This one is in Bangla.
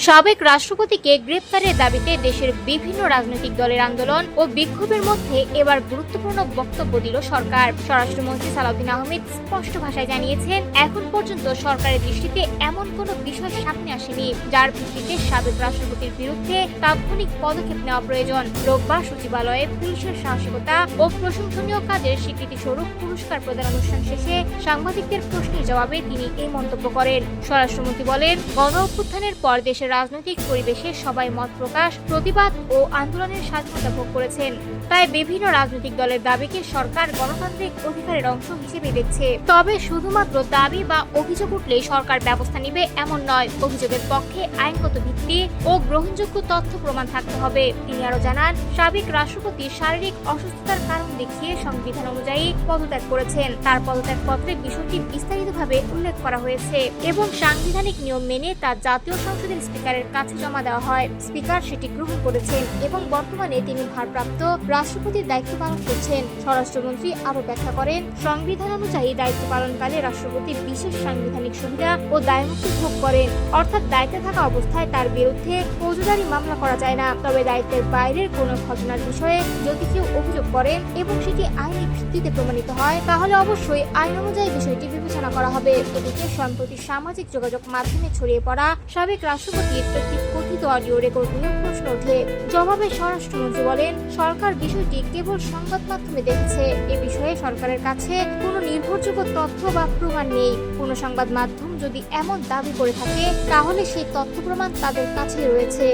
সাবেক রাষ্ট্রপতিকে গ্রেপ্তারের দাবিতে দেশের বিভিন্ন রাজনৈতিক দলের আন্দোলন ও বিক্ষোভের মধ্যে এবার গুরুত্বপূর্ণ বক্তব্য দিল সরকার। স্বরাষ্ট্রমন্ত্রী সালাউদ্দিন আহমেদ স্পষ্ট ভাষায় জানিয়েছেন, এখন পর্যন্ত সরকারের দৃষ্টিতে এমন কোনো বিষয় সামনে আসেনি যার ভিত্তিতে সাবেক রাষ্ট্রপতির বিরুদ্ধে তাৎক্ষণিক পদক্ষেপ নেওয়া প্রয়োজন। রোববার সচিবালয়ে পুলিশের সাহসিকতা ও প্রশংসনীয় কাজের স্বীকৃতি স্বরূপ পুরস্কার প্রদান অনুষ্ঠান শেষে সাংবাদিকদের প্রশ্নের জবাবে তিনি এই মন্তব্য করেন। স্বরাষ্ট্রমন্ত্রী বলেন, গণ অভ্যুত্থানের পর দেশের রাজনৈতিক পরিবেশে সবাই মত প্রকাশ, প্রতিবাদ ও আন্দোলনের স্বাধীনতা ভোগ করেছেন। তাই বিভিন্ন রাজনৈতিক দলের দাবিকে সরকার গণতান্ত্রিক অধিকারের অংশ হিসেবে দেখছে। তবে শুধুমাত্র দাবি বা অভিযোগ উঠলেই সরকার ব্যবস্থা নেবে এমন নয়। অভিযোগের পক্ষে আইনগত ভিত্তি ও গ্রহণযোগ্য তথ্য প্রমাণ থাকতে হবে। তিনি আরো জানান, সাবেক রাষ্ট্রপতি শারীরিক অসুস্থতার কারণ দেখিয়ে সংবিধান অনুযায়ী পদত্যাগ করেছেন। তার পদত্যাগপত্রে বিষয়টি বিস্তারিতভাবে উল্লেখ করা হয়েছে এবং সাংবিধানিক নিয়ম মেনে তা জাতীয় সংসদের স্পিকারের কাছে জমা দেওয়া হয়। স্পিকার সেটি গ্রহণ করেছেন এবং বর্তমানে তিনি ভারপ্রাপ্ত রাষ্ট্রপতির দায়িত্ব পালন করছেন। স্বরাষ্ট্রমন্ত্রী আরো ব্যাখ্যা করেন, সংবিধান অনুযায়ী দায়িত্ব পালনকালে রাষ্ট্রপতি বিশেষ সাংবিধানিক সুবিধা ও দায়মুক্তি ভোগ করেন, অর্থাৎ দায়িত্বে থাকা অবস্থায় তার বিরুদ্ধে ফৌজদারি মামলা করা যায় না। তবে দায়িত্বের বাইরের কোনো ঘটনার বিষয়ে যদি কেউ অভিযোগ করেন এবং সেটি আইনি ভিত্তিতে প্রমাণিত হয়, তাহলে অবশ্যই আইন অনুযায়ী বিষয়টি বিবেচনা করা হবে। এদিকে সম্প্রতি সামাজিক যোগাযোগ মাধ্যমে ছড়িয়ে পড়া সাবেক রাষ্ট্রপতির একটি কথিত অডিও রেকর্ড নিয়ে প্রশ্ন ওঠে। জবাবে স্বরাষ্ট্রমন্ত্রী বলেন, সরকার বিষয়টি কেবল সংবাদ মাধ্যমে দেখেছে। এ বিষয়ে সরকারের কাছে কোনো নির্ভরযোগ্য তথ্য বা প্রমাণ নেই। কোন সংবাদ মাধ্যম যদি এমন দাবি করে থাকে, তাহলে সেই তথ্য প্রমাণ তাদের কাছে রয়েছে।